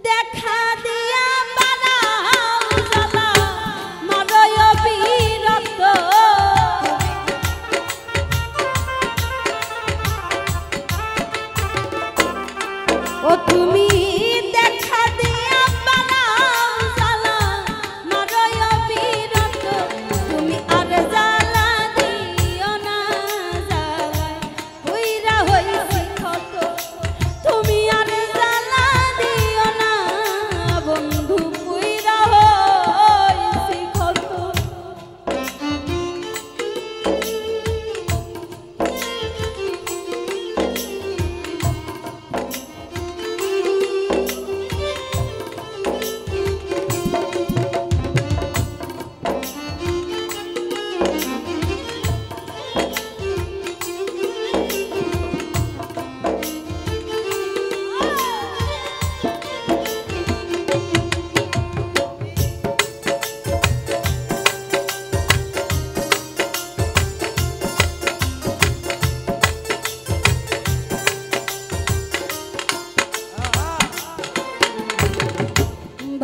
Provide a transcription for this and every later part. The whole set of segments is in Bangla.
দেখা দিয়া বাড়াও জ্বালা মারয় বিরত ও তুমি দেখা দিয়া বাড়াও জ্বালা মারয় বিরত তুমি আর জ্বালা দিও না জ্বালায় হইরা হইছি ক্ষত তুমি আর জ্বালা দিও না বন্ধু হইরা হইছি ক্ষত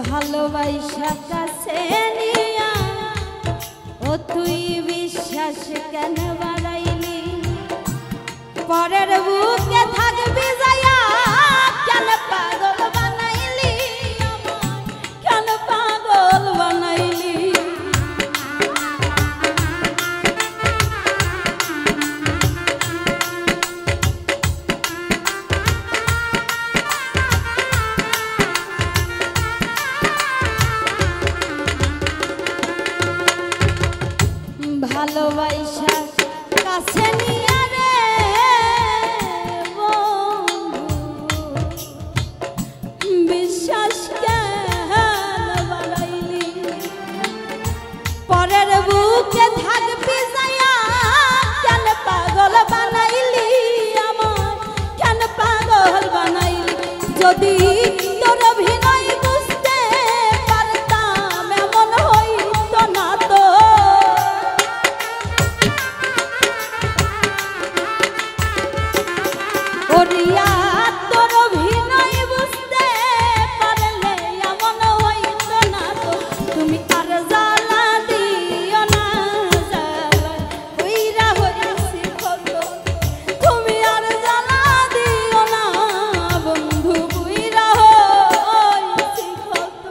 ভালোবাসা কাছে নিয়া ও তুই বিশ্বাস কেন বাড়াইলি পরের বুকে থাকবি যায়া কেন পাগল বানাইলি কেন পাগল বানাইলি ভালোবাসা কাছে নিয়া রে বন্ধু বিশ্বাস কেন বাড়াইলি পরের বুকে থাকবি যায়া কেন পাগল বানাইলি আমার কেন পাগল বানাইলি যদি তোর অভিনয় বুঝতে পারতাম এমন হইতো না তো ওরিয়া তোর অভিনয় বুঝতে পারলে এমন হইতো না তো তুমি আর জ্বালা দিও না জ্বালা হইরা হইছি ক্ষত তুমি আর জ্বালা দিও না বন্ধু হইরা হইছি ক্ষত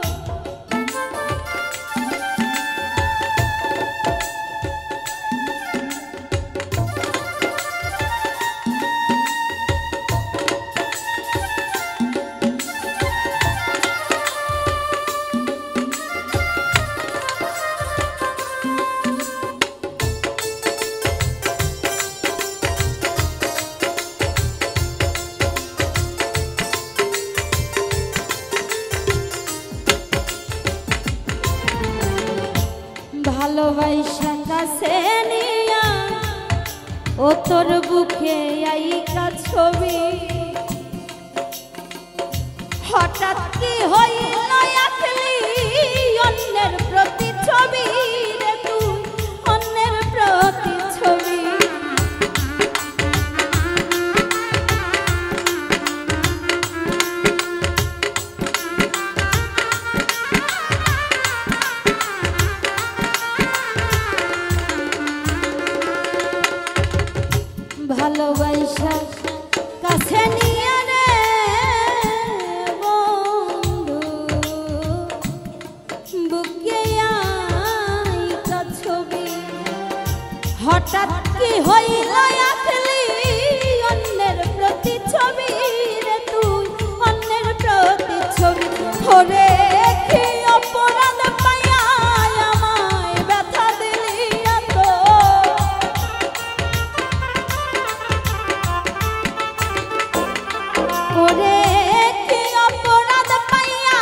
ভালোবাসা কাছে নিয়া ও তোর বুকে আইকা ছবি হঠাৎ কি হইল আঁকলি অন্যের প্রতি ছবি রে তুই অন্যের প্রতি ছবি ভালোবাসা কাছে নিয়ে রে বন্ধু বুকে আইকা ছবি হঠাৎ কি হইল আঁকলি অন্যের প্রতি ছবি রে তুই অন্যের প্রতি ছবি ওরে কি অপরাধ পাইয়া আমায় ব্যথা দিলি এত ওরে কি অপরাধ পাইয়া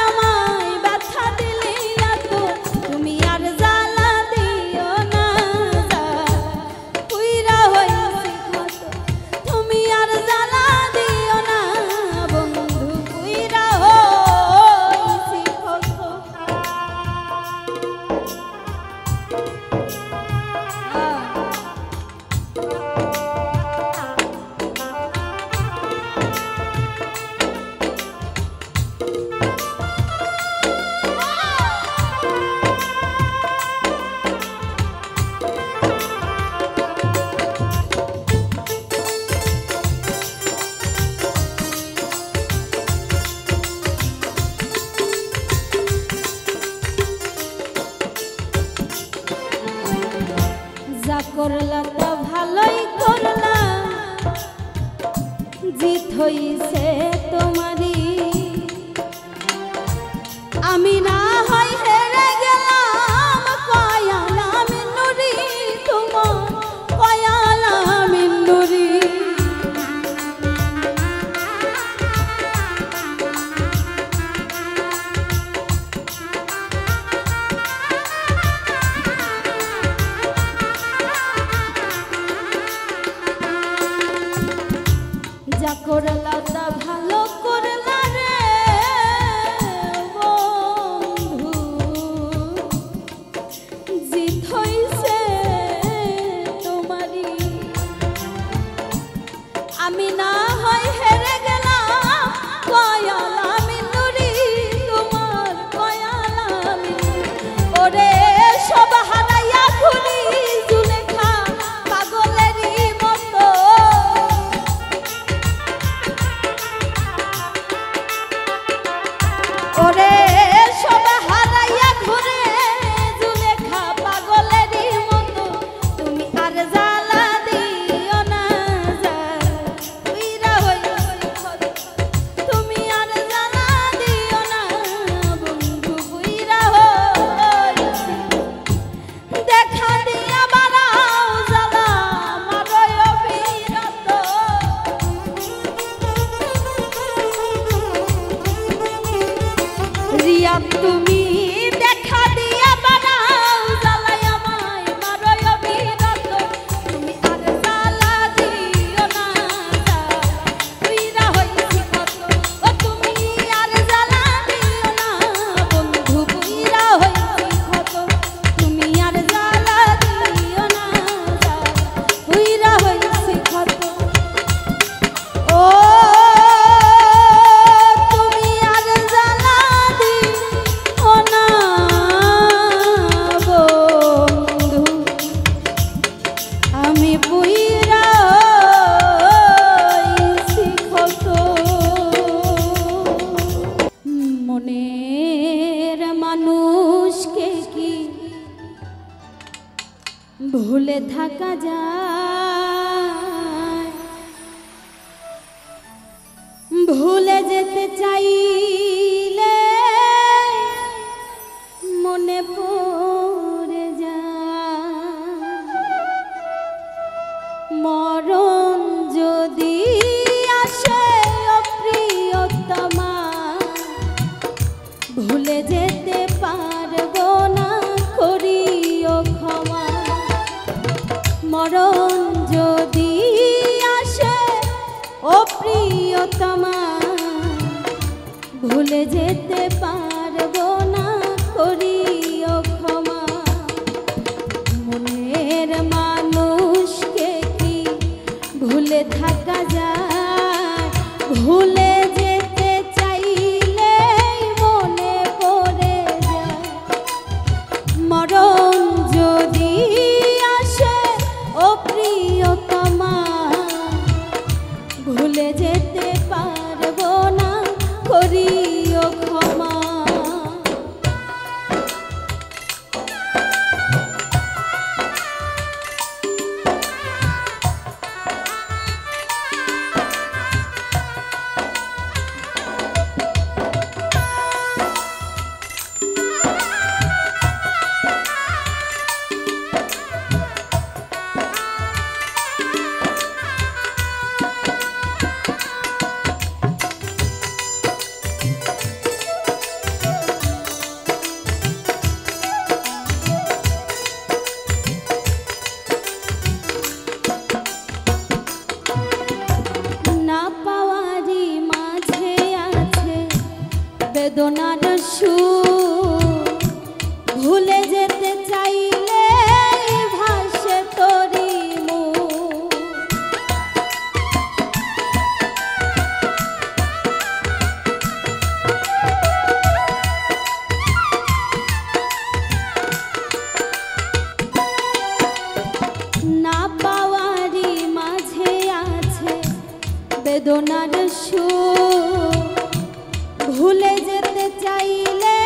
আমায় ব্যথা দিলি এত তুমি আর জ্বালা দিও না পুইরা হই হইছে তোমারি আমি না হয় হেরে গেলাম কয়ালা মিনুরি তোমার কয়ালা মিনুরি যা করলা তা ভালো করলা রে বন্ধু জিত হইছে তোমারি আমি না হয় হেরে গেলাম কয়ালা মিনুরি তোমার কয়ালা মিনুরি ওরে সব হারাইয়া ঘুরি জুলেখা পাগলেরই মতো ওরে সব হারাইয়া ঘুরে জুলেখা পাগলেরই মতো তুমি আর জ্বালা দিও না উইরা হইছি তুমি আর জ্বালা দিও না বন্ধু উইরা হইছি দেখা দিয়া বাড়াও জ্বালা মারয় অবিরত রিয়া তুমি দেখা দিয়া বাড়াও জ্বালাই আমায় মারয় অবিরত তুমি আর জ্বালা দিও না উইরা হইছি কত ও তুমি আর জ্বালা দিও না বন্ধু উইরা হইছি কত তুমি আর জ্বালা দিও না উইরা হইছি কত ও তুমি আর জ্বালা দিও না বন্ধু আমি পুইরা হইছি কত মনের মানুষকে কি ভুলে থাকা যায় ভুলে যেতে চাইলে মনে পড়ে যায় মরণ যদি আসে অপ্রিয়তমা ভুলে যেতে পারবো না করিও ক্ষমা মরণ যদি আসে অপ্রিয়তমা ভুলে যেতে পারবো না করিও ক্ষমা মনের মানুষকে কি ভুলে থাকা যায় ভুলে যেতে চাইলে মনে পড়ে যায় মরণ যদি আসে অপ্রিয়তমা ভুলে যেতে পারবো না করিও ক্ষমা বেদনার সুর ভুলে যেতে চাইলে ভাসে তোরি মুখ না পাওয়ারি মাঝে আছে বেদনার সুর ভুলে যেতে চাইলে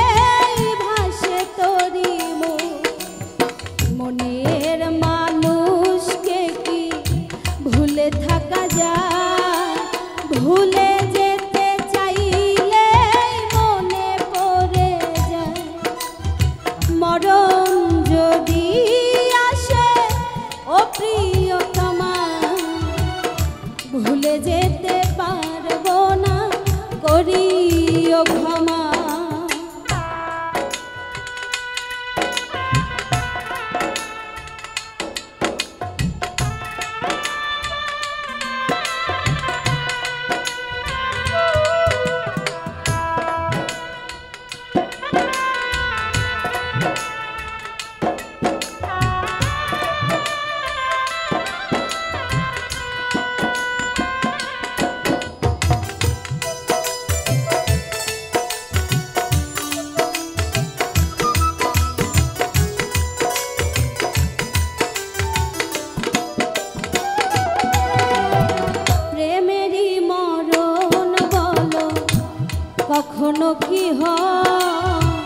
কখনো কি হয়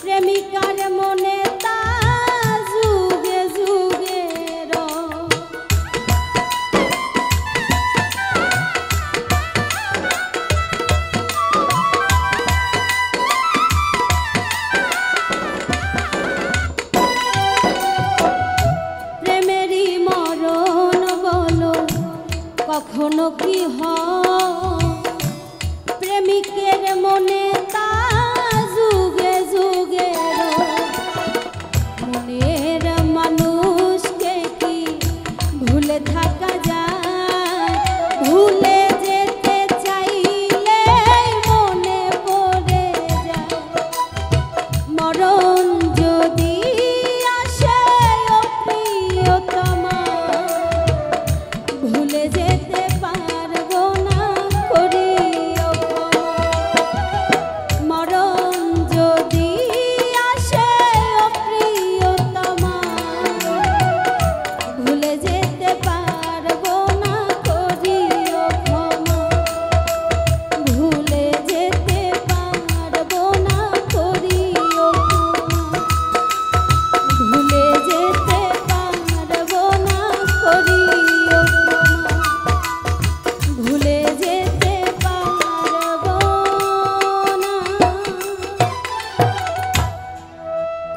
প্রেমিকার মনে তা যুগে যুগে প্রেমেরই মরণ বলো কখনো কি হয় প্রেমিকের মনে তা যুগে যুগে মনের মানুষকে কি ভুলে থাকা যায় ভুলে যেতে চাইলে মনে পড়ে যায় মরণ যদি আসে ও প্রিয়তমা ভুলে যেতে পারবো না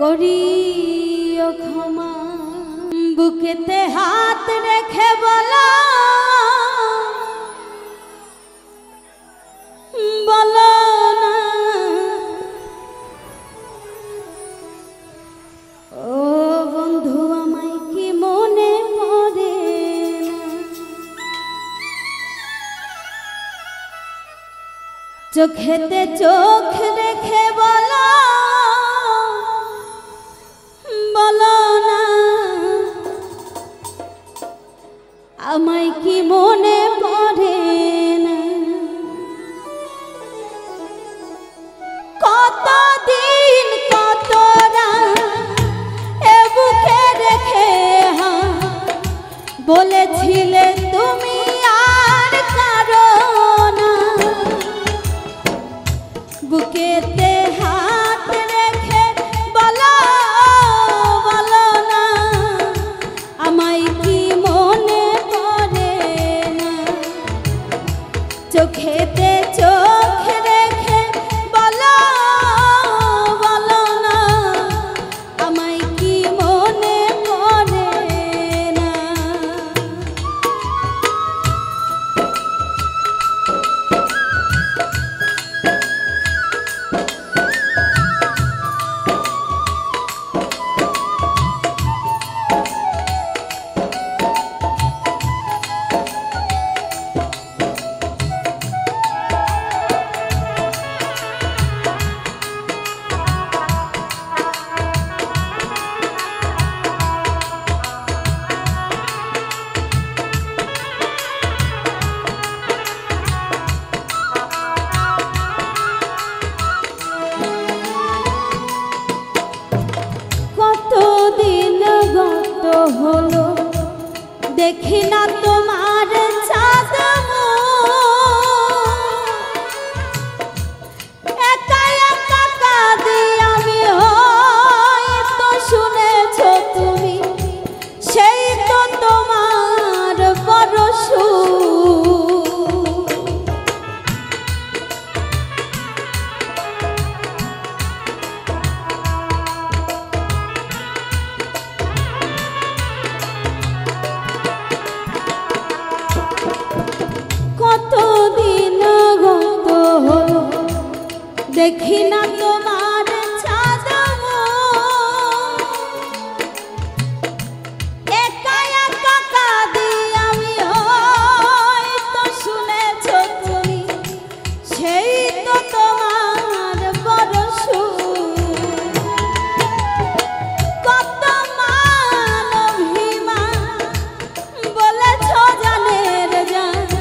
করিও ক্ষমা বুকেতে হাত রেখে বলো বলো না ও বন্ধু আমায় কি মনে পড়ে না চোখেতে চোখ রেখে বলো বলো না আমায় কি মনে পড়ে না কতদিন কত এ বুকে রেখে বলেছিলে তুমি আর কারো না বুকেতে হাত রেখে বলো বলো না আমায় কি মনে পড়ে না চোখেতে চোখ রেখে বলো বলো না আমায় কি মনে পড়ে না হলো দেখি না তোমার চাঁদ একা একা কাঁদি আমি হয়তো শুনেছ তুমি সেই তো তোমার বড় কতদিন গত হলো দেখি না তোমার চাঁদ একা একা কাঁদি আমি হয়তো শুনেছ তুমি সেই তো তোমার বড় কত মান অভিমান বলেছ জানের জান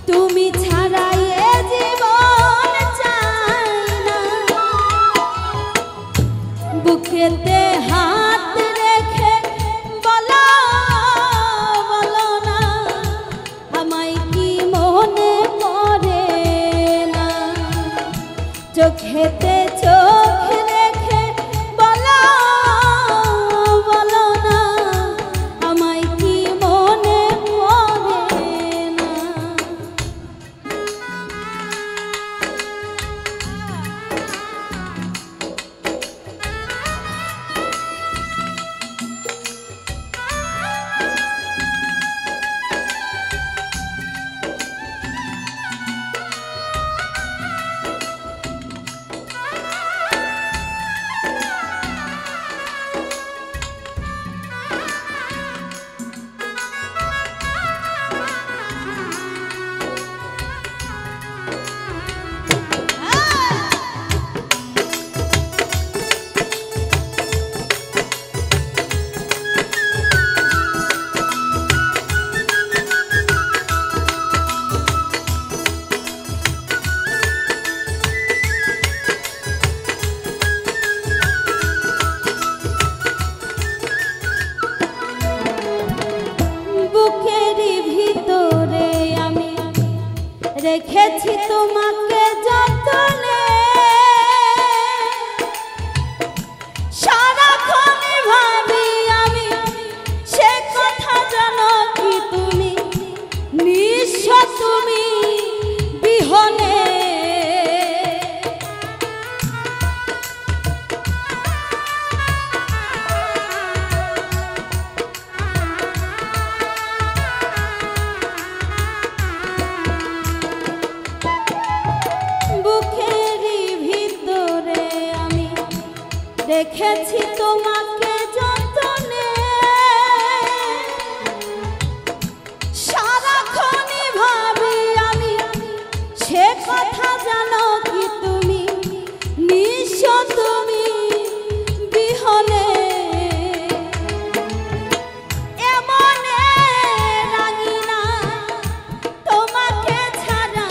তুমি ছাড়া এ জীবন চাই না চোখেতে চোখ রেখে বলো বলো না আমায় কি মনে পড়ে না। রেখেছি তোমাকে যতনে সারাক্ষণ ভাবি আমি সে কথা জানো কি তুমি নিঃস্ব তুমি বিহনে। রেখেছি তোমাকে যতনে সারাক্ষণ ভাবি আমি সে কথা জানো কি তুমি নিঃস্ব তুমি বিহনে। এমনে রাঙিনা তোমাকে ছাড়া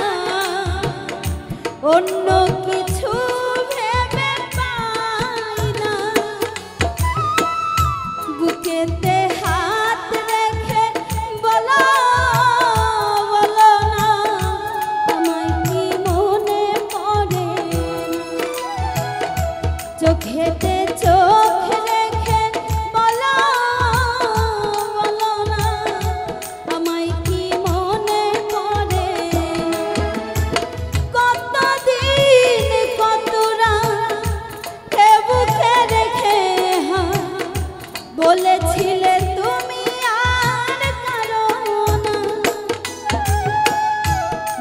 অন্য কিছু বুকেতে হাত রেখে বলো বলো না আমায় কি মনে পড়ে না। চোখেতে চোখ রেখে বলো বলো না আমায় কি মনে পড়ে না। কতদিন কত রাত বুকে রেখে বলেছিলে তুমি আর কারো না।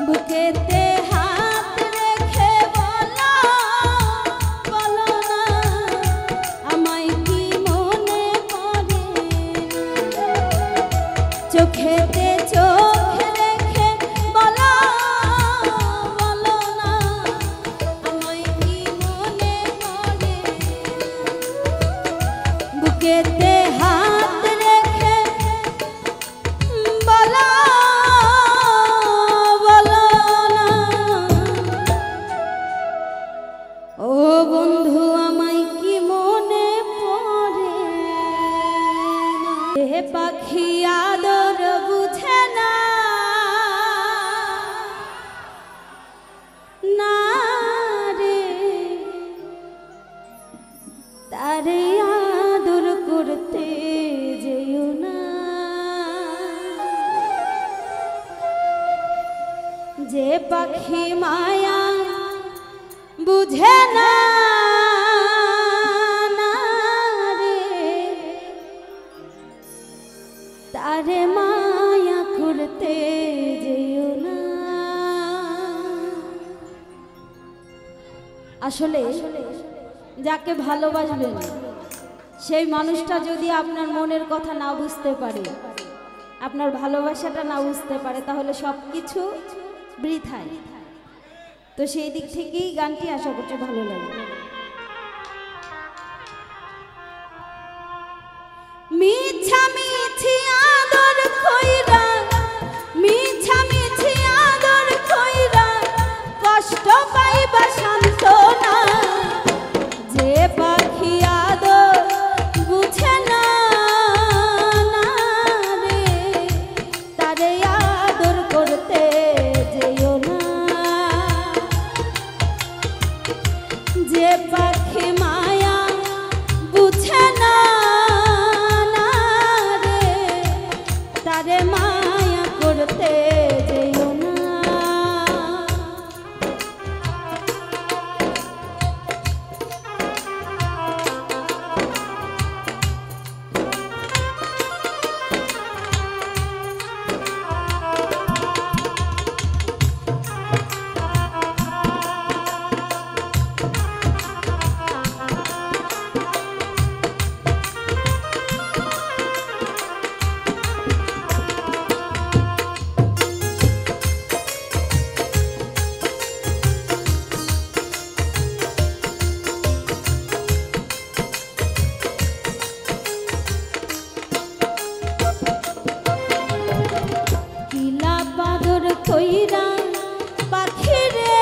বুকেতে হাত রেখে বলো বলো না আমায় কি মনে পড়ে না। চোখেতে চোখ রেখে বলো বলো না আমায় কি মনে পড়ে না। বুকেতে হাত রেখে বলো বলো না। ও বন্ধু আমায় কি মনে পড়ে না। এ পাখি আদর বুঝে না না রে তারে আদর করতে যেও না। যে পাখি মায়া বুঝে না না রে তারে মায়া করতে যেও না। আসলে যাকে ভালোবাসবেন সেই মানুষটা যদি আপনার মনের কথা না বুঝতে পারে আপনার ভালোবাসাটা না বুঝতে পারে তাহলে সব কিছু বৃথায়। তো সেই দিক থেকেই গানটি আশা করছি ভালো লাগবে। মিছা মিছি আদর কইরা মিছা মিছি আদর কইরা কষ্ট পাইবা সান্তনা। যে পাখি আদর বুঝে না না রে তারে আদর করতে যেও না। যে পাখি মায়া বুঝে না রে, তারে মায়া করতে যেও না। কইরা পাখিরে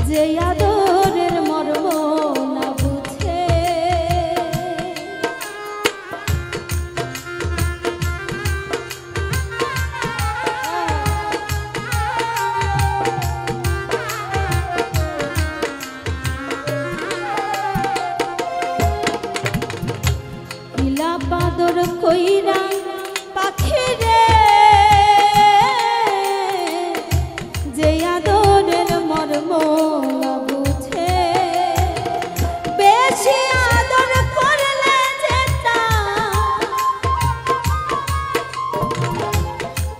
যে আদরের মর্ম না বুঝে, কিলা বাদর কইরা পাখিরে যে আদরের মর্ম না বুঝে, বেশি আদর করলে যেতা,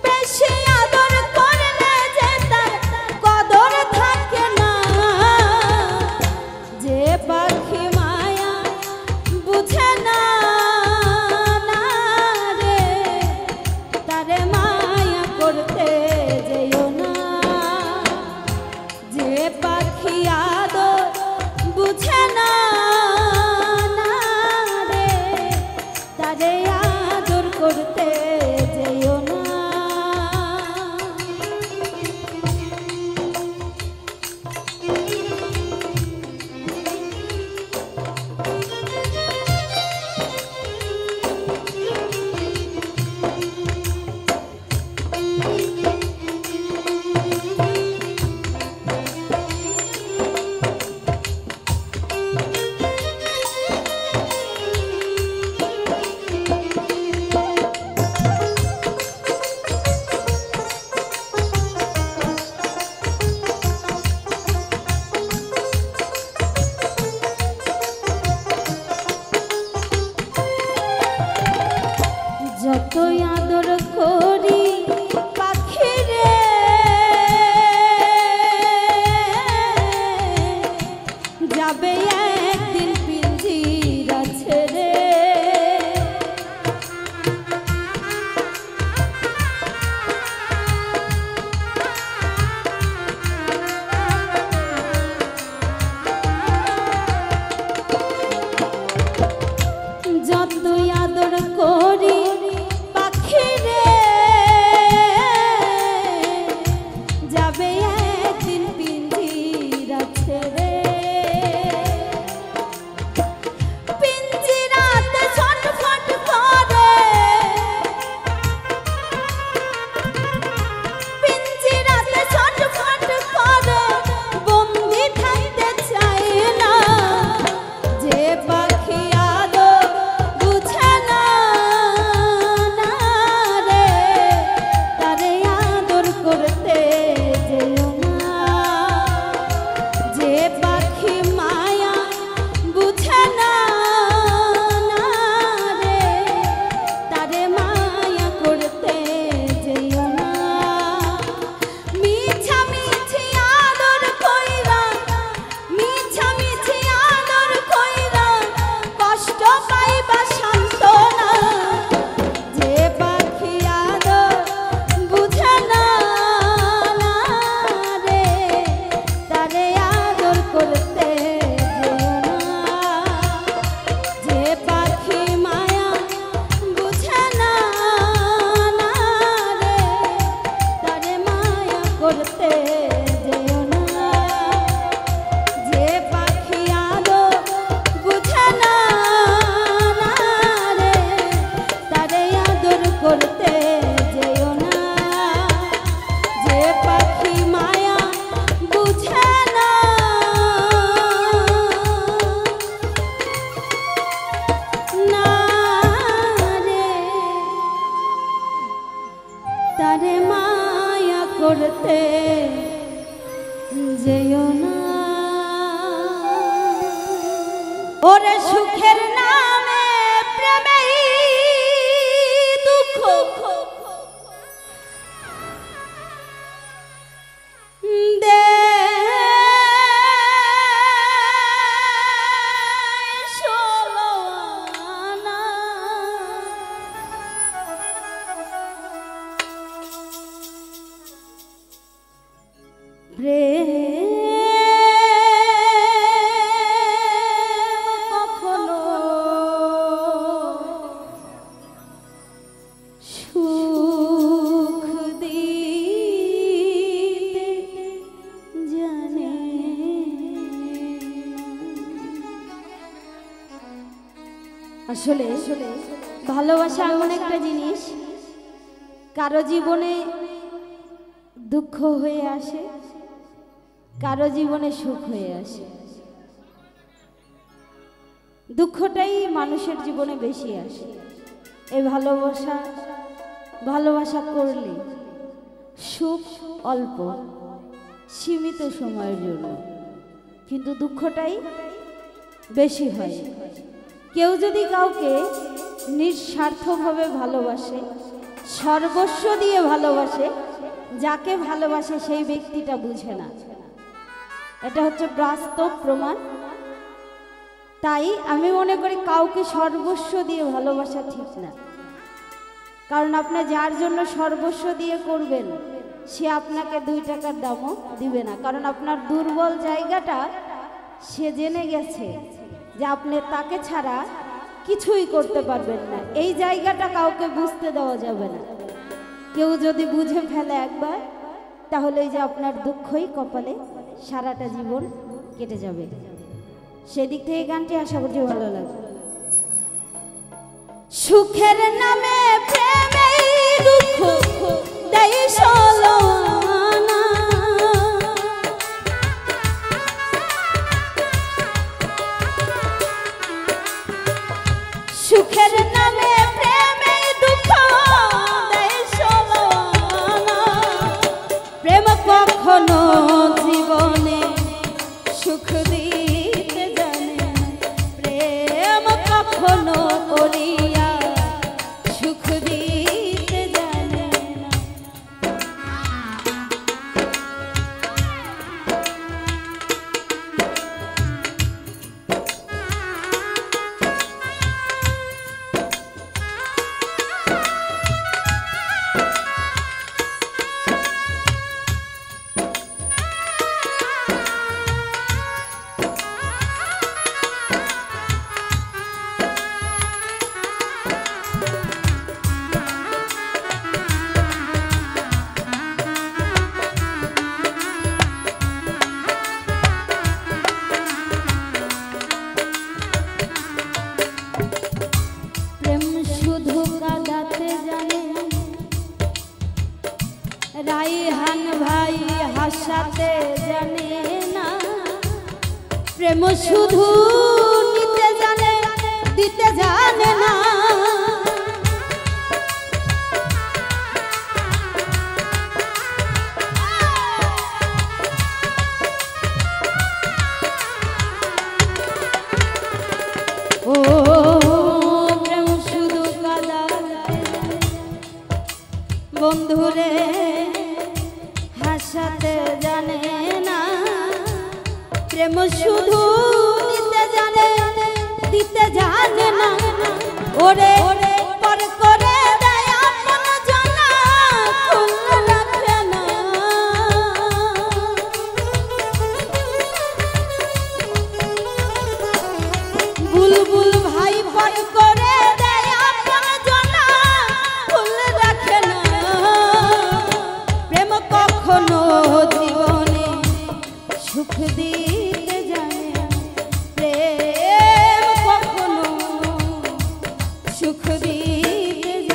বেশি আদর করলে যেতা কদর থাকে না। যে পাখি মায়া বুঝে না মায়া করতে যেও না। যে পাখি আদর বুঝে না রে, তারে আদর করতে যেও না। যতই আদর করি পাখিরে যাবে একদিন পিঞ্জিরা ছেড়ে, যতই আদর করি পাখিরে যাবে একদিন পিঞ্জিরা ছেড়ে। পিঞ্জিরাতে ছটফট করে, পিঞ্জিরাতে ছটফট করে বন্দি থাকতে চায় না। যে পাখি আদর বুঝে না রে, তারে আদর করতে যেও না। যে পাখি মায়া বুঝে না রে, তারে মায়া করতে যেও না। মিছামিছি আদর কইরা, মিছামিছি আদর কইরা কষ্ট পাইবা সান্ত্বনা। যে পাখি আদর বুঝে না রে, তারে আদর করতে যেও না। যে পাখি মায়া বুঝে না রে, তারে মায়া করতে যেও না। যে পাখি আদর বুঝে না রে, তারে আদর করতে যেও না। যে পাখি মায়া বুঝে যেও না ওরে সুখের নামে প্রেমেই দুঃখ দে কখনো সুখ দিতে জানে আসলে ভালোবাসা এমন একটা জিনিস কারো জীবনে দুঃখ হয়ে আসে কারো জীবনে সুখ হয়ে আসে দুঃখটাই মানুষের জীবনে বেশি আসে এই ভালোবাসা করলে সুখ অল্প সীমিত সময়ের জন্য কিন্তু দুঃখটাই বেশি হয় কেউ যদি কাউকে নিঃস্বার্থভাবে ভালোবাসে সর্বস্ব দিয়ে ভালোবাসে যাকে ভালোবাসে সেই ব্যক্তিটা বুঝে না এটা হচ্ছে বাস্তব প্রমাণ তাই আমি মনে করি কাউকে সর্বস্ব দিয়ে ভালোবাসা ঠিক না কারণ আপনি যার জন্য সর্বস্ব দিয়ে করবেন সে আপনাকে 2 টাকার দামও দিবে না কারণ আপনার দুর্বল জায়গাটা সে জেনে গেছে যে আপনি তাকে ছাড়া কিছুই করতে পারবেন না এই জায়গাটা কাউকে বুঝতে দেওয়া যাবে না কেউ যদি বুঝে ফেলে একবার তাহলে এই যে আপনার দুঃখই কপালে সারাটা জীবন কেটে যাবে সেদিক থেকে গানটি আশা করছি ভালো লাগবে সুখের নামে প্রেমেই দুঃখ দেই সলোনা সুখের নামে প্রেমেই দুঃখ দেই সলোনা প্রেম কখনো জীবনে সুখ দিতে জানে প্রেম কখনো করিয়া সুখ দিতে জানে না রাইহান ভাই হাসাতে জানে না প্রেম শুধু নিতে জানে দিতে জানে না ও প্রেম শুধু কাঁদাতে বন্ধুরে হাসাতে জানে না প্রেম শুধু নিতে জানে দিতে জানে না ওরে পর করে দেয় আপন জানা খুলে রাখে না বুলবুল ভাই পর করে দেয় আপন জানা খুলে রাখে না প্রেম কখনো জীবনে সুখ দিতে জানে প্রেম কখনো সুখ দিতে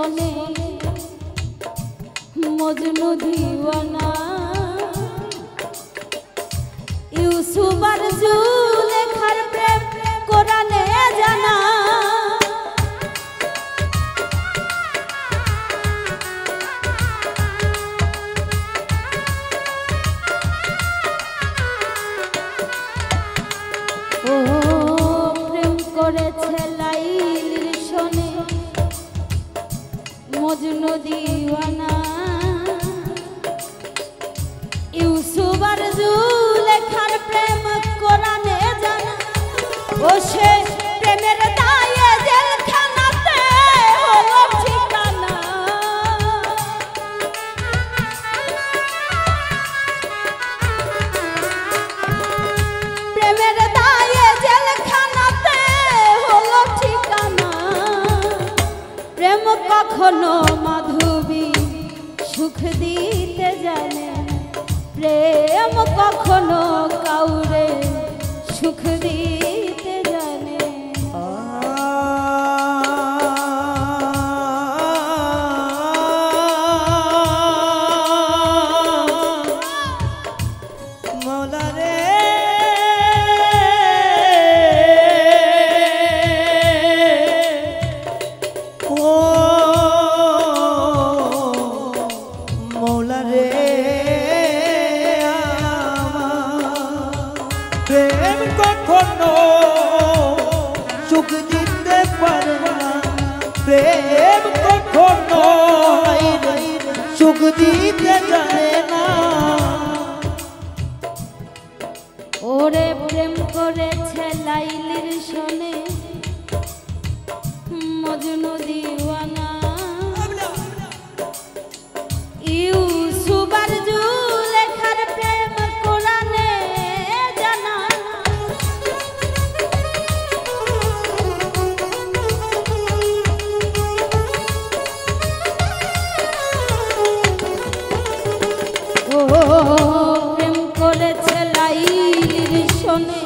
শোনে মজনু দিওয়ানা ইউসুফ আর জুলেখার প্রেম কোরআনে জানা ও প্রেম করেছে লাইলির শোনে মজনু দিওয়ানা ইউসুফ আর জুলেখার প্রেম কোরআনে জানা ও সে প্রেমের দায়ে জেলখানাতে হলো ঠিকানা প্রেমের দায়ে জেলখানাতে হলো ঠিকানা প্রেম কখনো মাধবী সুখ দিতে জানে প্রেম কখনো কাউরে সুখ দিতে জানে মৌলা রে ও মৌলা রে প্রেম কখনো সুখ দিতে পারে না প্রেম কখনো সুখ দিতে জানে না ওরে প্রেম করেছে লাইলির শোনে মজনু দিওয়ানা ইউসুফ আর জুলেখার প্রেম কোরআনে জানা ও প্রেম করেছে লাইলির শোনে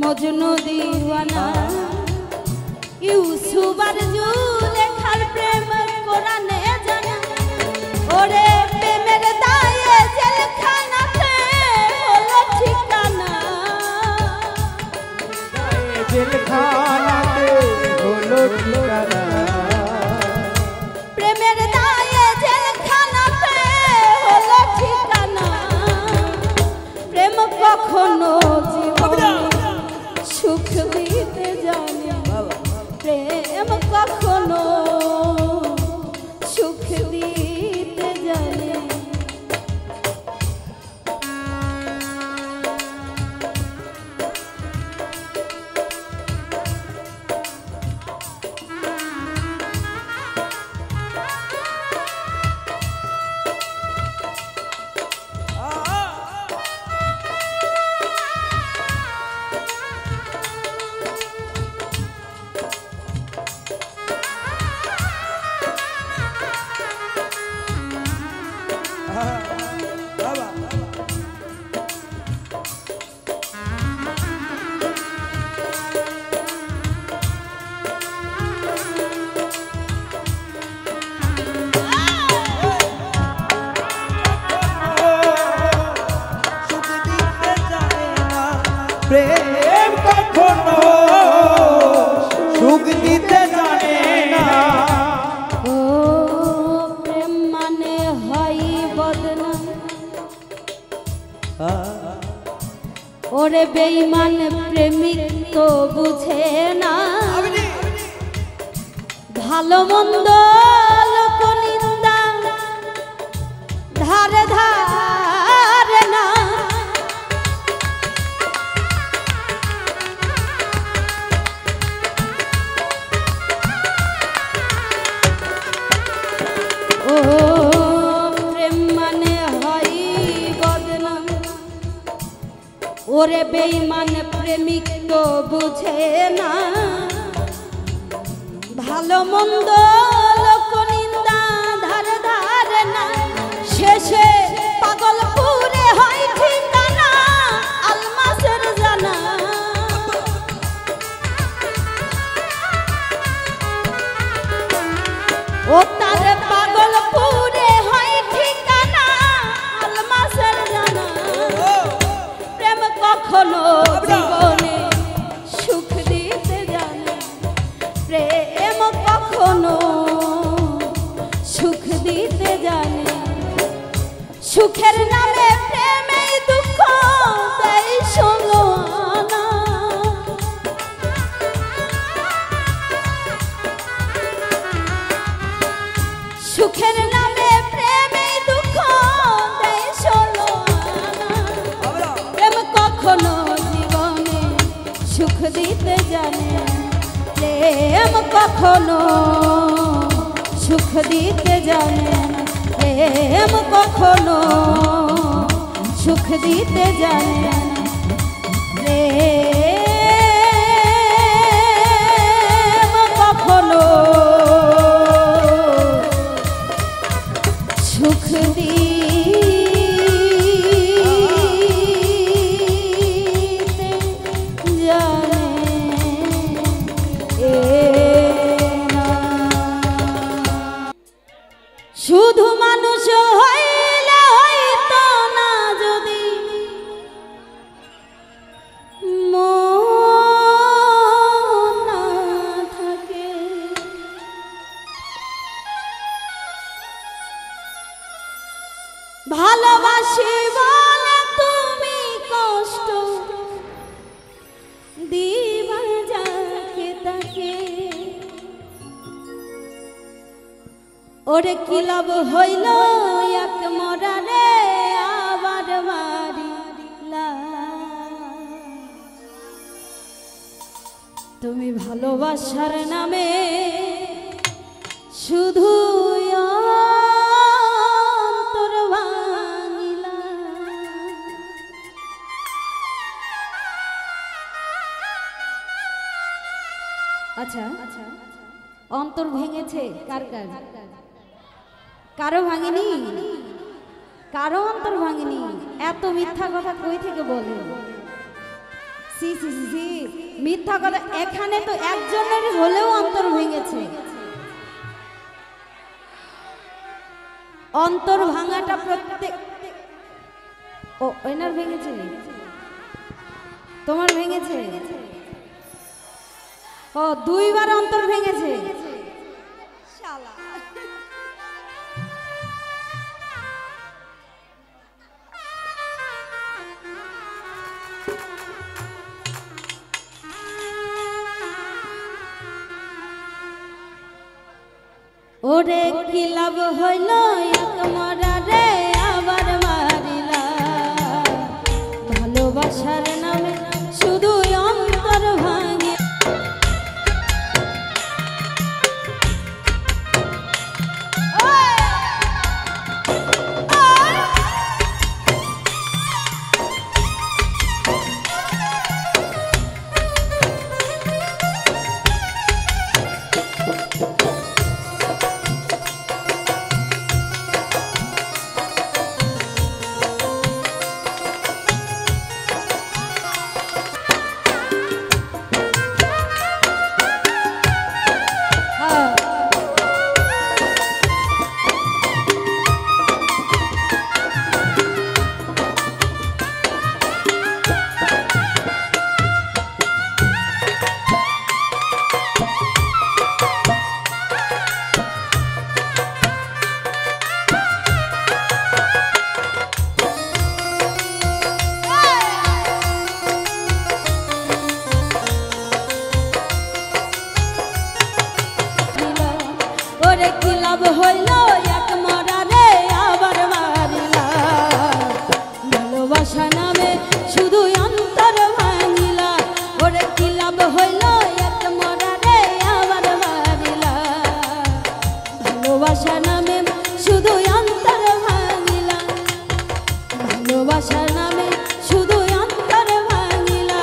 মজনু দিওয়ানা ইউসুফ আর জুলেখার প্রেম কোরআনে জানা ওরে প্রেমের দায়ে জেলখানাতে হলো ঠিকানা জেলখানাতে হলো ঠিকানা প্রেমের দায়ে জেলখানাতে হলো ঠিকানা প্রেম কখনো জীবনে সুখ দিতে জানে প্রেম কখনো সুখ দিতে জানে প্রেম কখনো সুখ দিতে জানে না ও প্রেম মানে হয় বদনাম ওরে বেঈমান প্রেমিক তো বুঝে না ভালো মন্দ লোকনিন্দা ধারে ধারে না ও প্রেম মানে হয় বদনাম ওরে বেঈমান প্রেমিক তো বুঝে না ভালো মন্দ লোকনিন্দা ধারে ধারে না শেষে পাগলপুরে হয় ঠিকানা আলমাসের জানা সুখের নামে প্রেমে দুঃখ দেয় ষোলো আনা। প্রেম কখনো জীবনে সুখ দিতে জানে না, প্রেম কখনো সুখ দিতে জানে না, প্রেম কখনো সুখ দিতে জানে না, প্রেম কখনো সুখ দিতে জানে না। শুধু মানুষ হইলে হইতো না যদি মন না থাকে, ভালোবাসি বলে তুমি কষ্ট দিবা যাকে তাকে, ওরে কি লাভ হইল এক মরারে আবার মারিলা। তুমি ভালোবাসার নামে শুধু অন্তর ভাঙিলা। আচ্ছা অন্তর ভেঙেছে কার কার? কারো ভাঙেনি? কারো অন্তর ভাঙেনি? এত মিথ্যা কথা কই থেকে বলে? সি সি সি সি, মিথ্যা কথা। এখানে তো একজনের হলেও অন্তর ভেঙেছে। অন্তর ভাঙাটা প্রত্যেক, ও এনার ভেঙেছে, তোমার ভেঙেছে? ও দুইবার অন্তর ভেঙেছে। শালা ওরে কি লাভ হইল এক মরারে আবার মারিলা। ভালোবাসার নামে শুধু অন্তর ভাঙে। কি লাভ হইল এক মরারে আবার মারিলা। ভালোবাসা নামে শুধু অন্তর ভাঙিলা। ওরে কি লাভ হইল এক মরারে আবার মারিলা। ভালোবাসা নামে শুধু অন্তর ভাঙিলা। ভালোবাসা নামে শুধু অন্তর ভাঙিলা।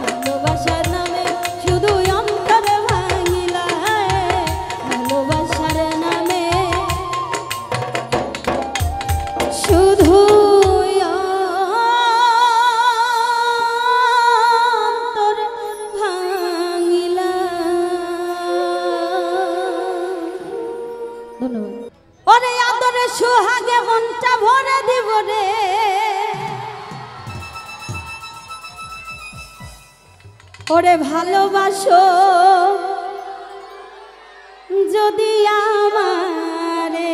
ভালোবাসার নামে শুধু অন্তর ভাঙিলা। ভালোবাসার নামে শুধু অন্তর ভাঙিলা। ধন্যবাদ। ওরে আদরে সোহাগে মনটা ভরে দিব রে। ওরে ভালোবাসো যদি আমারে।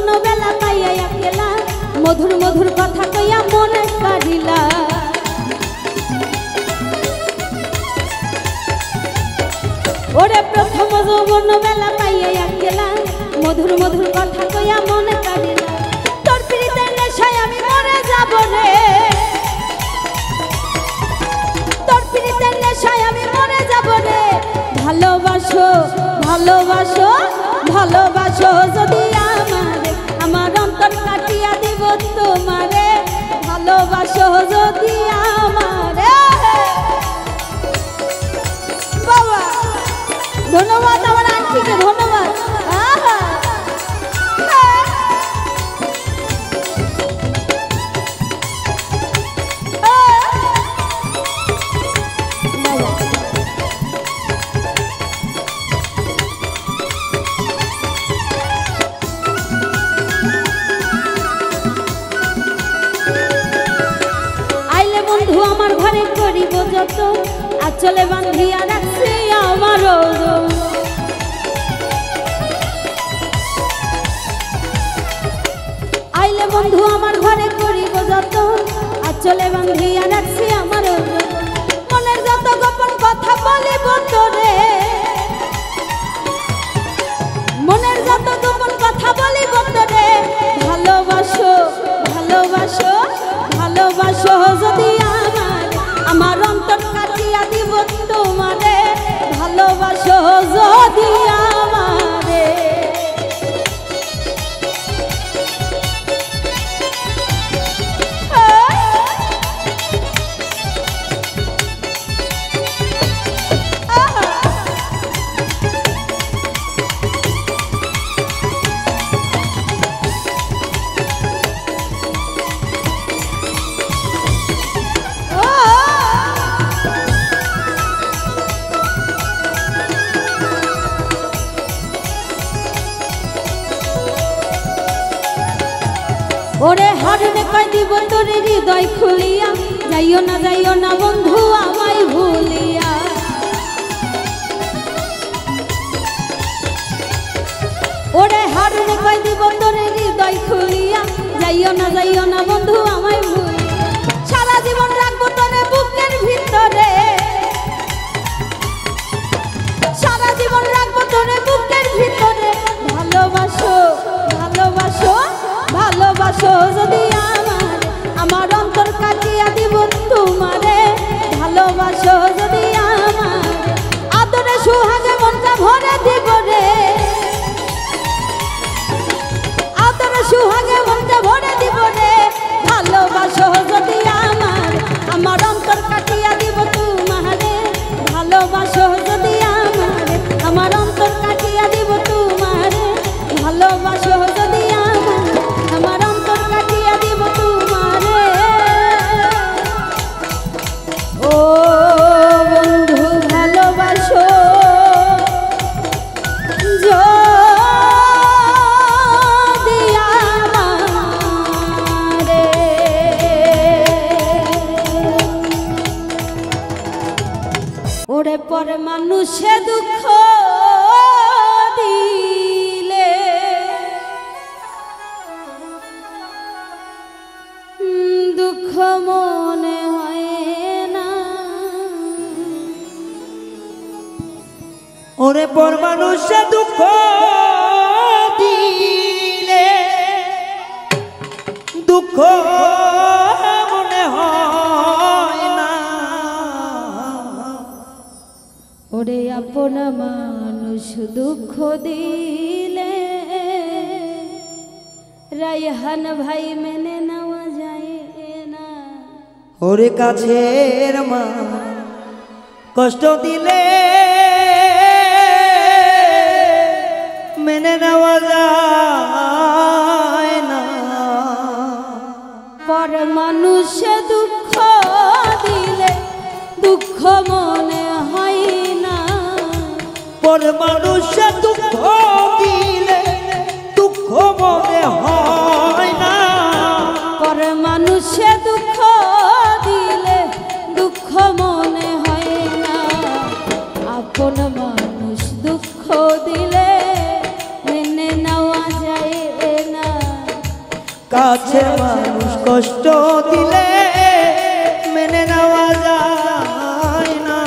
অন্য বেলা পাইয়া একলা মধুর মধুর কথা কইয়া মনে কারিলা ওরে প্রথম যৌবন বেলা পাইয়া একলা মধুর মধুর কথা কইয়া মনে কারিলা তোর প্রীতের নেশায় আমি মরে যাব রে তোর প্রীতের নেশায় আমি মরে যাব রে ভালোবাসো ভালোবাসো ভালোবাসো যদি আমারে আমার অন্তর কাটিয়া দিব তোমারে ভালোবাসো যদি আমারে বাবা ধন্যবাদ আমার আন্টিকে ধন্যবাদ আমার ঘরে করিব যত আচলে বান্ধিয়া রাখছি আমার আইলে বন্ধু আমার ঘরে করিব যত আচলে বান্ধিয়া রাখছি আমার মনের যত গোপন কথা বলিব তোরে মনের যত গোপন কথা বলিব তোরে ভালোবাসো ভালোবাসো ভালোবাসো যদি আমার অন্তর কাটিয়া দিব তোমারে ভালোবাসো যদি আমারে ওরে হারনে কই দিব তোর হৃদয় খুলিয়া যাইও না বন্ধু আমায় ভুলিয়া ওরে হারনে কই দিব তোর হৃদয় খুলিয়া যাইও না বন্ধু আমায় ভুলিয়া সারা জীবন রাখবো তোরে বুকের ভিতরে সারা জীবন রাখবো তোরে বুকের ভিতরে ভালোবাসো ভালোবাসো ভালোবাসো যদি আমার অন্তর কাটিয়া দিব তোমারে ভালোবাসো যদি আমার আদরে সুহাগে মনটা ভরে দিব রে আদরে সুহাগে মনটা ভরে দিব রে ভালোবাসো যদি আমার অন্তর কাটিয়া দিব তোমারে ভালোবাসো যদি আমার অন্তর কাটিয়া দিব তোমারে ভালোবাসো যদি আমার অন্তর কাটিয়া দিব তোমারে ও বন্ধু ভালোবাসো যদি আমারে ওরে পরে মানুষে দুঃখ দিলে দুঃখ মনে হয় না ওরে পর মানুষে দুঃখ দিলে দুঃখ মনে হয় না ওরে আপন মানুষ দুঃখ দিলে রায়হান ভাই মেনে নেওয়া যায় না ওরে কাছের মা কষ্ট দিলে মেনে নেওয়া যায় না পর মানুষে দুঃখ দিলে দুঃখ মনে হয় না পর মানুষে দুঃখ দিলে দুঃখ মনে হয় না পর মানুষে দুঃখ দিলে দুঃখ মনে হয় না আপন মানুষ দুঃখ দিলে মেনে নেওয়া যায় না কাছের মানুষ কষ্ট দিলে মেনে নেওয়া যায় না।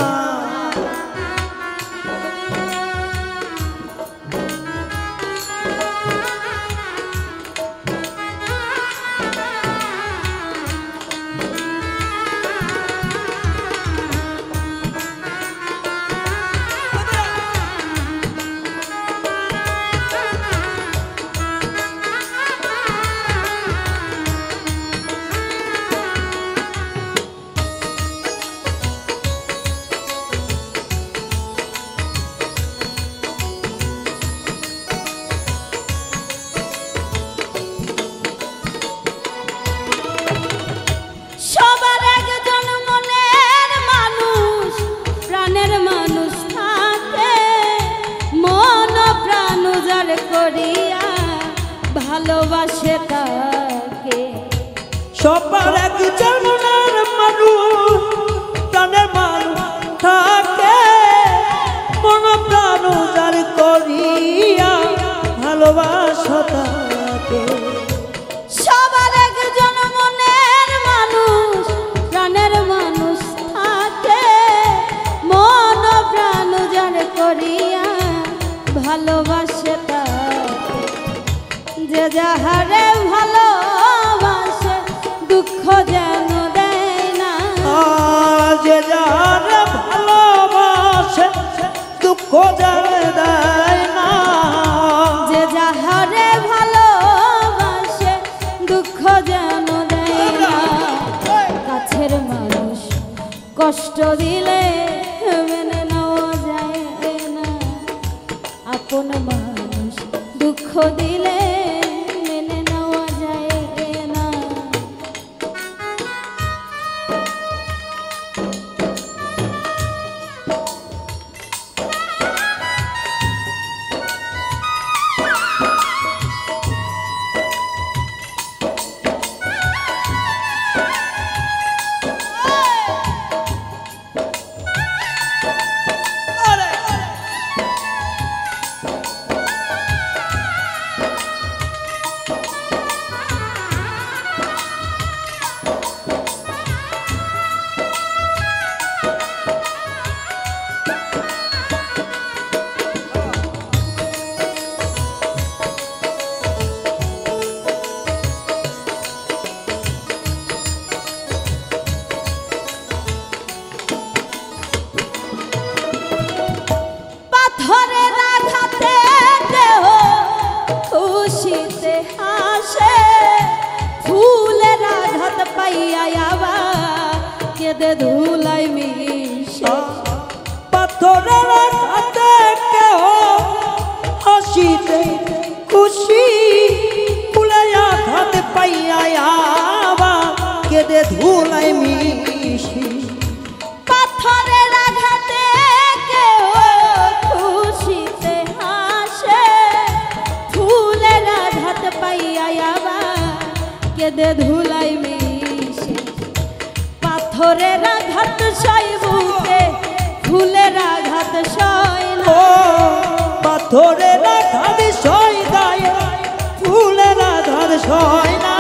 ভালোবাসে তাকে সবার একজন মনের মানুষ প্রাণের মানুষ থাকে মন প্রাণ উজার করিয়া ভালোবাসা তাকে। সবার একজন মনের মানুষ প্রাণের মানুষ থাকে মন প্রাণ উজার করিয়া ভালোবাসে তাকে। যে যাহারে ভালোবাসে দুঃখ যেন দেয় না, যে যাহারে ভালোবাসে দুঃখ যেন দেয় না, যে যাহারে ভালোবাসে দুঃখ যেন দেয় না। কাছের মানুষ কষ্ট দিলে মেনে নেওয়া যায় না, আপন মানুষ দুঃখ দিলে মেনে নেওয়া যায় না। কেঁদে ধুলাই মিশে পাথরের আঘাতে কেহ হাসিতে খুশি ফুলে আঘাত পাইয়া আবার কেঁদে ধুলাই মিশি। পাথরের আঘাতে কেহ খুশিতে হাসে ফুলের আঘাত পাইয়া আবার কেঁদে ধুলাই মিশে। পাথরের আঘাত সয় বুকে ফুলের আঘাত সয় না, পাথরের আঘাত সয় গায়ে ফুলের আঘাত সয় না,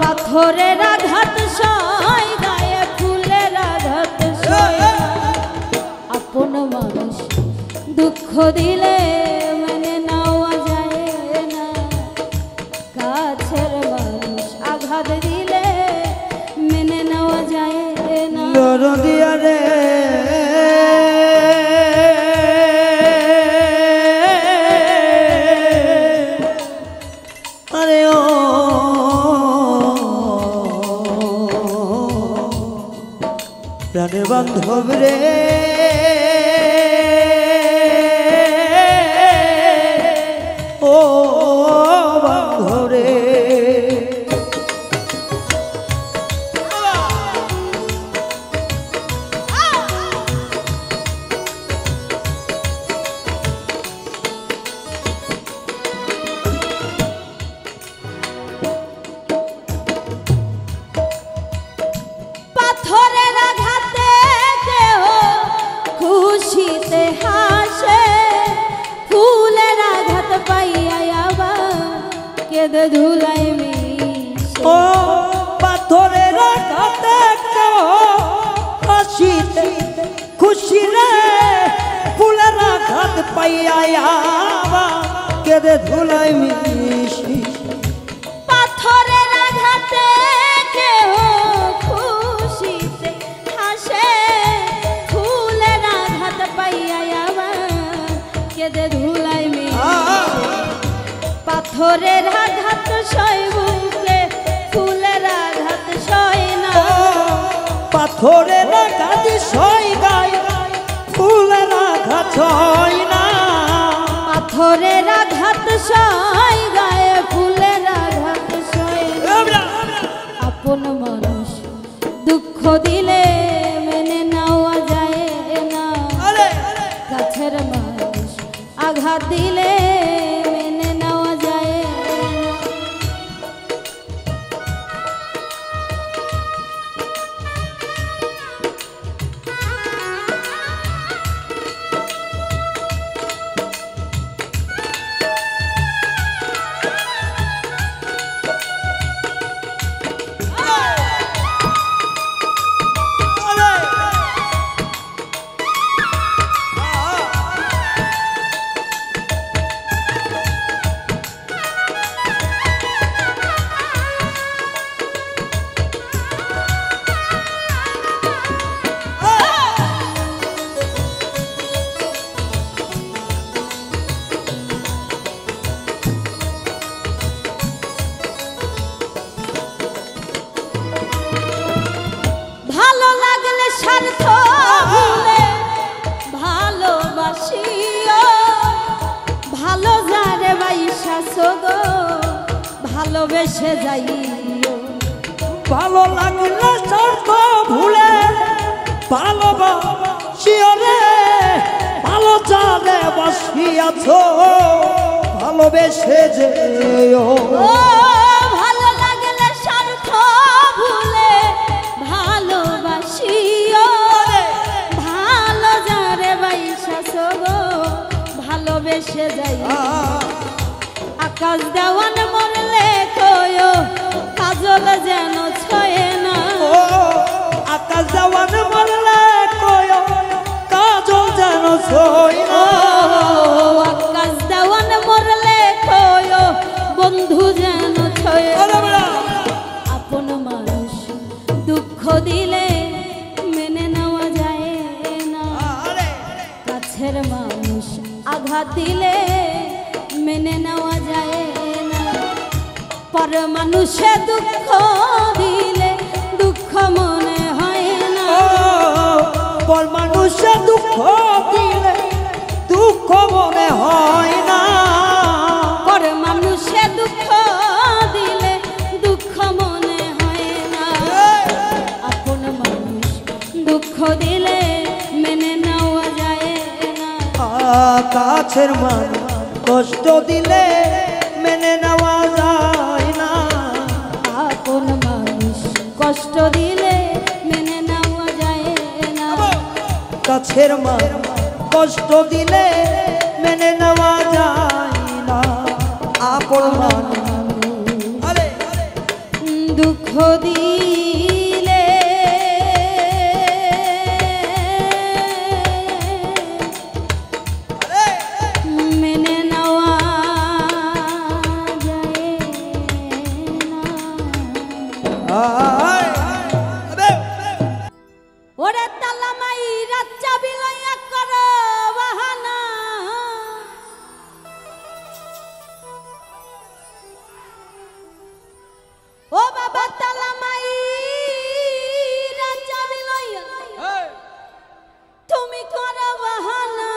পাথরের আঘাত সয় গায়ে ফুলের আঘাত সয় না। আপন মানুষ দুঃখ দিলে মেনে নেওয়া যায় না, কাছের মানুষ আঘাত দিলে মেনে নেওয়া যায় না। দরদিয়া রে আরে ও প্রাণের বান্ধব রে ও বান্ধব রে পাথরের আঘাতে কেহ খুশিতে হাসে ফুলের আঘাত পাইয়া আবার কেঁদে ধুলাই ও পাথরের আঘাতে কেউ হাসিতে খুশি রে ফুলের আঘাত পাইয়া কেঁদে ধুলাই মিশি পাথরের আঘাতে কেউ খুশিতে হাসে ফুলের আঘাত পাইয়া কেঁদে ধুলাই মিশি পাথরের আঘাত সয় বুকে ফুলের আঘাত সয় না পাথরের আঘাত সয় গায়ে ফুলের আঘাত সয় না পাথরের আঘাত সয় গায়ে ফুলের আঘাত সয় না আপন মানুষ দুঃখ দিলে মেনে নেওয়া যায় না কাছের মানুষ আঘাত দিলে মেনে নেওয়া যায় না ভালো লাগলে স্বার্থ ভুলে ভালোবাসিও ভালো যারে বাইসা গো ভালোবেসে যাইও ভালো লাগলে স্বার্থ ভুলে ভালোবাসিও রে ভালো যারে বাসিয়াছ ভালোবেসে যেও ও ভালো লাগলে স্বার্থ ভুলে ভালোবাসিও ভালো যারে বাইসা গো ভালোবেসে যাইও আকাশ দেওয়ান মরলে কয়ো কাজল যেন ছয়ে না আকাশ দেওয়ান মরলে কয় কাজল যেন ছয় না আকাশ দেওয়ান মরলে কয়ো বন্ধু যেন ছয়ে না আপন মানুষ দুঃখ দিলে মেনে নেওয়া যায় না কাছের মানুষ আঘাত দিলে মেনে নেওয়া যায় না পর মানুষে দুঃখ দিলে দুঃখ মনে হয় না পর মানুষে দুঃখ দিলে দুঃখ মনে হয় না পর মানুষে দুঃখ দিলে দুঃখ মনে হয় না আপন মানুষ দুঃখ দিলে মেনে নেওয়া যায় না কাছের মানুষ কষ্ট দিলে মেনে নেওয়া যায় না আপন মানুষ কষ্ট দিলে মেনে নেওয়া যায় না কাছের মানুষ কষ্ট দিলে মেনে নেওয়া যায় না আপন মানুষ দুঃখ দিলে মেনে নেওয়া যায় না ওরে তালামাই রাত চাবি লইয়া করো বাহানা ও বাবা তালামাই রাত চাবি লইয়া তুমি করো বাহানা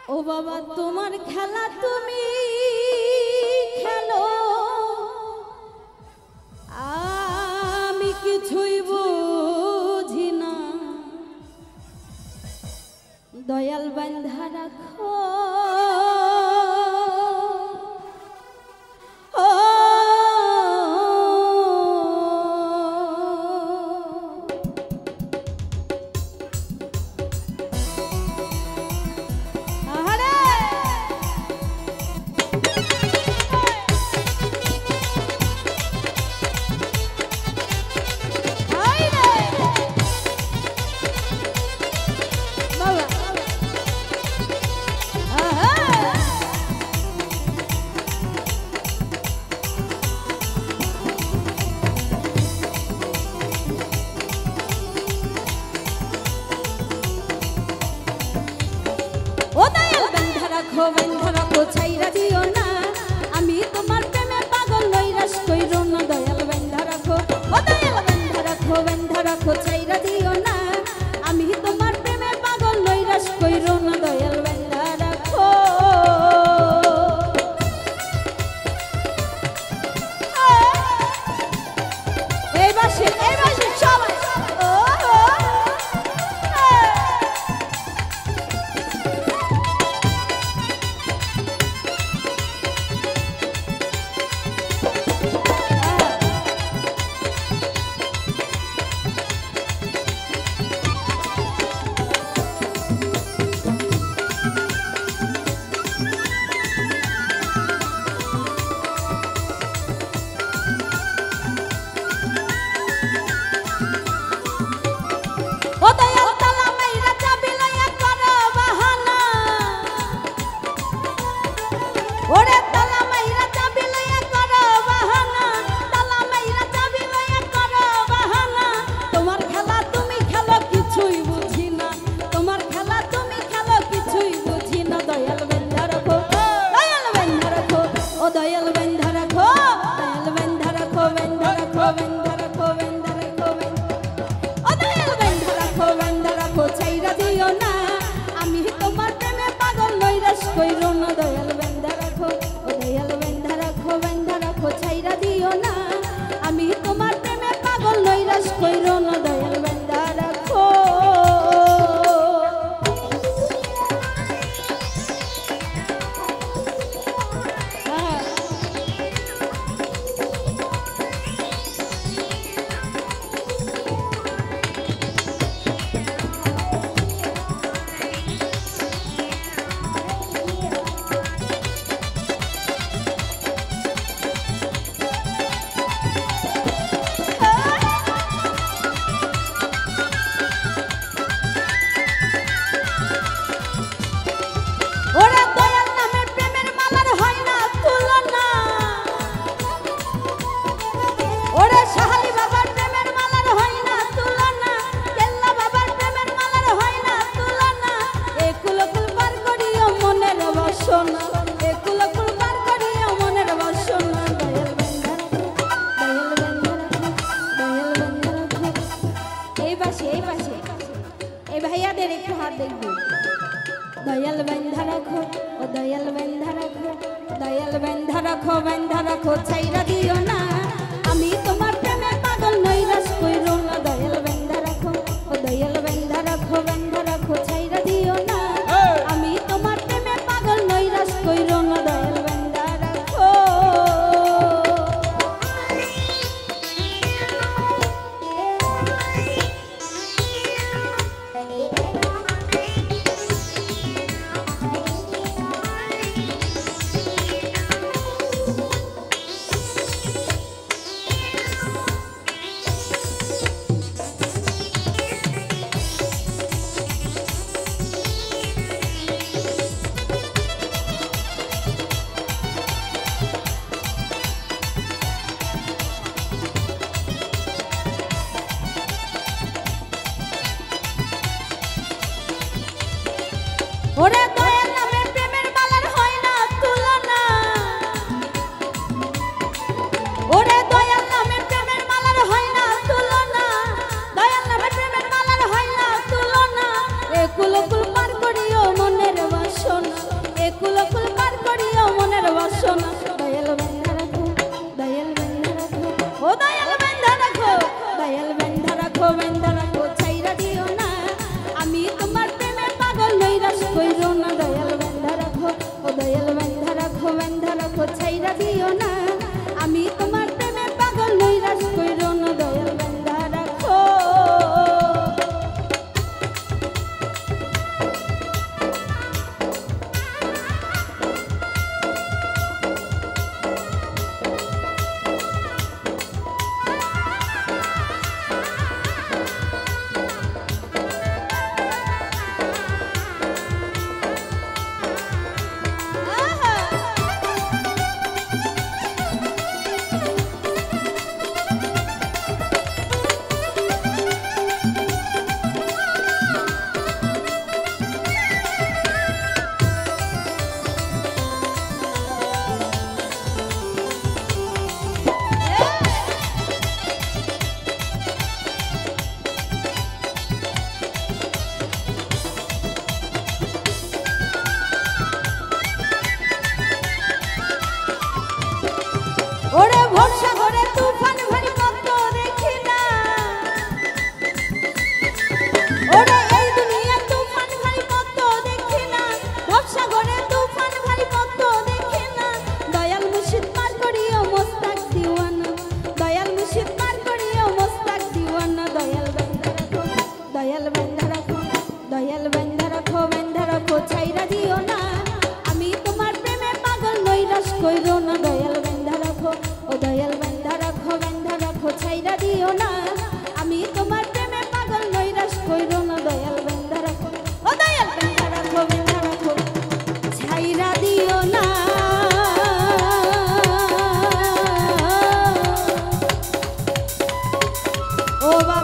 ও বাবা তোমার খেলা তুমি খেলো আমি কিছুই বুঝি না দয়াল বান্ধা রাখো ও আহারে রাখো বেঁধে রাখো ছাইরা দিও না আমি তোমার প্রেমে পাগল নৈরাশ কইরো না দয়াল বেঁধে রাখো ও দয়াল বেঁধে রাখো ছাইরা দিও না আমি তোমার প্রেমে পাগল নৈরাশ কইরো না দয়াল বেঁধে রাখো এই বাসে সবাই ও দয়াল তালা মাইরা চাবি লইয়া করো বাহানা ওরে তালা মাইরা চাবি লইয়া করো বাহানা তালা মাইরা চাবি লইয়া করো বাহানা তোমার খেলা তুমি খেলো কিছুই বুঝি না তোমার খেলা তুমি খেলো কিছুই বুঝি না দয়াল বেঁধে রাখো ও দয়াল বেঁধে রাখো দয়াল বেঁধে রাখো বেঁধে রাখো বেঁধে রাখো বেঁধে রাখো ও দয়াল বেঁধে রাখো ছাইরা দিও না আমি তোমার প্রেমে পাগল নৈরাশ কইরো না দয়াল বেঁধে রাখো ও দয়াল বেঁধে রাখো ছাইরা দিও না আমি তোমার প্রেমে পাগল নৈরাশ কইরো না দয়াল বেঁধে রাখো ওরে দয়াল নামে প্রেমের মালার হয় না তুলনা ওরে সাহালি বাবার প্রেমের মালার হয় না তুলনা কেল্লা বাবার প্রেমের মালার হয় না তুলনা একুলকুল পার করিও মনের বাসনা একুলকুল পার করিও মনের বাসনা দয়াল বেঁধে রাখো এই পাশে এই ভাইয়াদের একটু হাত দেখবো দয়াল বেঁধে রাখো ও দয়াল বেঁধে রাখো ছাইরা দিও না আমি তোমার প্রেমে পাগল নৈরাশ কইরো না দয়াল বেঁধে রাখো ও দয়াল বেঁধে রাখো ছাইরা দিও না আমি তোমার প্রেমে পাগল নৈরাশ কইরো না দয়াল বেঁধে রাখো ওরে দয়াল নামে প্রেমের মালার হয় না তুলনা ওরে দয়াল নামে প্রেমের মালার হয় না তুলনা দয়াল নামে প্রেমের মালার হয় না তুলনা একুলকুল পার করিও মনের বাসনা একুলকুল পার করিও মনের বাসনা দয়াল বেঁধে রাখো ও দয়াল বেঁধে রাখো ছাইরা দিও না আমি তোমার প্রেমে পাগল নৈরাশ কইরো না দয়াল বেঁধে রাখো ও দয়াল বেঁধে রাখো ছাইরা দিও না আমি তোমার প্রেমে পাগল নৈরাশ কইরো না দয়াল বেঁধে রাখো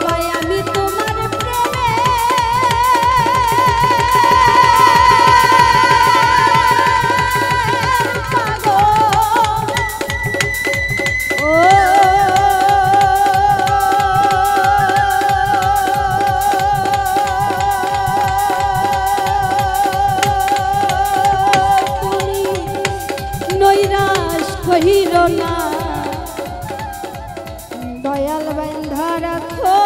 বাবা আমি তোমার প্রেমে পাগল। ও নৈরাশ কহিল না দয়াল বান্ধা রাখো